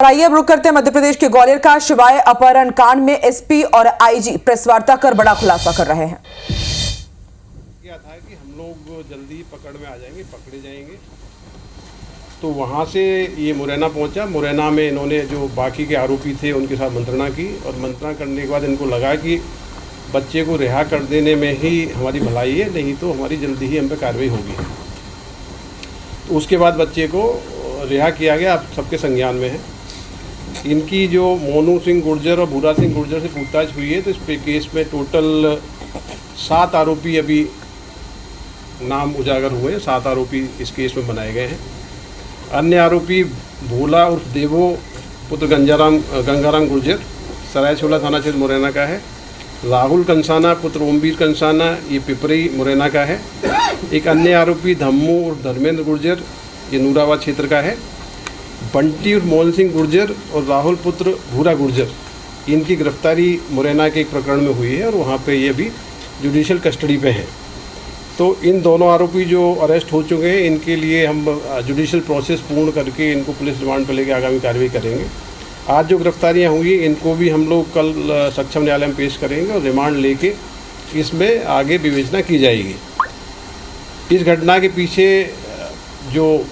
आइए अब रुक करते हैं मध्य प्रदेश के ग्वालियर का। शिवाय अपहरण कांड में एसपी और आईजी प्रेस वार्ता कर बड़ा खुलासा कर रहे हैं। क्या था कि हम लोग जल्दी पकड़ में आ जाएंगे, पकड़े जाएंगे। तो वहाँ से ये मुरैना पहुँचा। मुरैना में इन्होंने जो बाकी के आरोपी थे उनके साथ मंत्रणा की और मंत्रणा करने के बाद इनको लगा कि बच्चे को रिहा कर देने में ही हमारी भलाई है, नहीं तो हमारी जल्दी ही हम पे कार्रवाई होगी। तो उसके बाद बच्चे को रिहा किया गया, अब सबके संज्ञान में है। इनकी जो मोनू सिंह गुर्जर और भूरा सिंह गुर्जर से पूछताछ हुई है तो इस पे केस में टोटल 7 आरोपी अभी नाम उजागर हुए हैं। 7 आरोपी इस केस में बनाए गए हैं। अन्य आरोपी भोला उर्फ देवो पुत्र गंगाराम गुर्जर सरायछोला थाना क्षेत्र मुरैना का है। राहुल कंसाना पुत्र ओमवीर कंसाना ये पिपरी मुरैना का है। एक अन्य आरोपी धम्मू उर्फ धर्मेंद्र गुर्जर ये नूराबाद क्षेत्र का है। बंटी और मोहन सिंह गुर्जर और राहुल पुत्र भूरा गुर्जर इनकी गिरफ्तारी मुरैना के एक प्रकरण में हुई है और वहाँ पे ये भी जुडिशियल कस्टडी पे हैं। तो इन दोनों आरोपी जो अरेस्ट हो चुके हैं इनके लिए हम जुडिशियल प्रोसेस पूर्ण करके इनको पुलिस रिमांड पर लेकर आगामी कार्रवाई करेंगे। आज जो गिरफ्तारियाँ हुई इनको भी हम लोग कल सक्षम न्यायालय में पेश करेंगे और रिमांड लेके इसमें आगे विवेचना की जाएगी। इस घटना के पीछे जो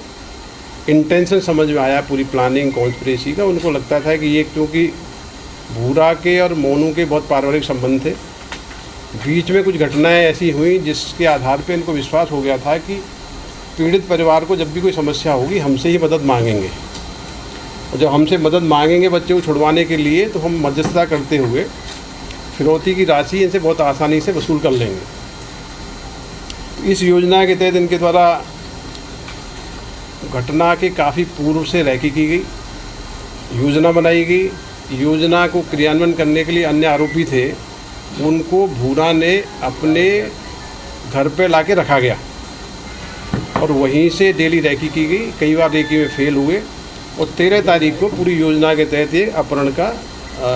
इंटेंशन समझ में आया पूरी प्लानिंग कॉन्स्पिरेसी का, उनको लगता था कि ये क्योंकि भूरा के और मोनू के बहुत पारिवारिक संबंध थे, बीच में कुछ घटनाएं ऐसी हुई जिसके आधार पे इनको विश्वास हो गया था कि पीड़ित परिवार को जब भी कोई समस्या होगी हमसे ही मदद मांगेंगे और जब हमसे मदद मांगेंगे बच्चे को छुड़वाने के लिए तो हम मध्यस्थता करते हुए फिरौती की राशि इनसे बहुत आसानी से वसूल कर लेंगे। इस योजना के तहत इनके द्वारा घटना के काफ़ी पूर्व से रैकी की गई, योजना बनाई गई। योजना को क्रियान्वयन करने के लिए अन्य आरोपी थे, उनको भूरा ने अपने घर पे लाके रखा गया और वहीं से डेली रैकी की गई। कई बार रैकी में फेल हुए और 13 तारीख को पूरी योजना के तहत ये अपहरण का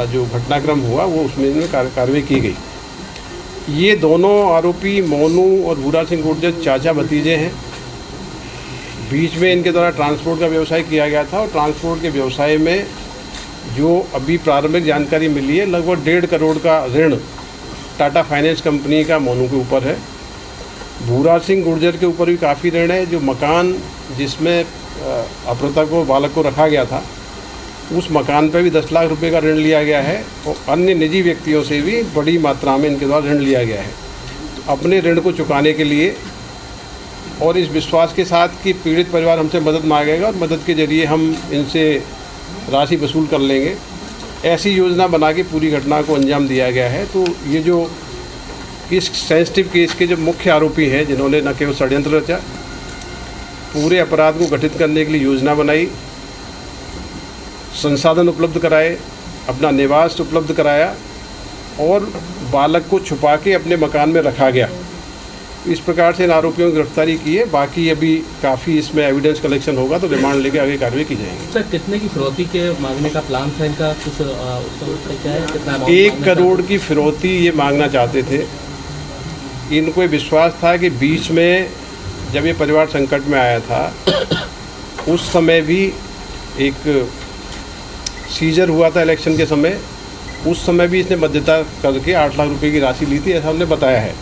जो घटनाक्रम हुआ वो उसमें कार्रवाई की गई। ये दोनों आरोपी मोनू और भूरा सिंह गुर्जर चाचा भतीजे हैं। बीच में इनके द्वारा ट्रांसपोर्ट का व्यवसाय किया गया था और ट्रांसपोर्ट के व्यवसाय में जो अभी प्रारंभिक जानकारी मिली है लगभग 1.5 करोड़ का ऋण टाटा फाइनेंस कंपनी का मोनू के ऊपर है। भूरा सिंह गुर्जर के ऊपर भी काफ़ी ऋण है। जो मकान जिसमें अपहृता को बालक को रखा गया था उस मकान पर भी 10 लाख रुपए का ऋण लिया गया है और अन्य निजी व्यक्तियों से भी बड़ी मात्रा में इनके द्वारा ऋण लिया गया है। तो अपने ऋण को चुकाने के लिए और इस विश्वास के साथ कि पीड़ित परिवार हमसे मदद मांगेगा और मदद के जरिए हम इनसे राशि वसूल कर लेंगे, ऐसी योजना बना के पूरी घटना को अंजाम दिया गया है। तो ये जो इस सेंसिटिव केस के जो मुख्य आरोपी हैं जिन्होंने न केवल षड्यंत्र रचा, पूरे अपराध को गठित करने के लिए योजना बनाई, संसाधन उपलब्ध कराए, अपना निवास उपलब्ध कराया और बालक को छुपा के अपने मकान में रखा गया। इस प्रकार से इन आरोपियों की गिरफ्तारी की है। बाकी अभी काफ़ी इसमें एविडेंस कलेक्शन होगा तो रिमांड लेके आगे कार्रवाई की जाएगी। सर कितने की फिरौती के मांगने का प्लान था इनका, कुछ क्या है, कितना 1 करोड़ की फिरौती ये मांगना चाहते थे। इनको विश्वास था कि बीच में जब ये परिवार संकट में आया था उस समय भी एक सीजर हुआ था इलेक्शन के समय, उस समय भी इसने मध्यस्थता करके 8 लाख रुपए की राशि ली थी, ऐसा हमने बताया है।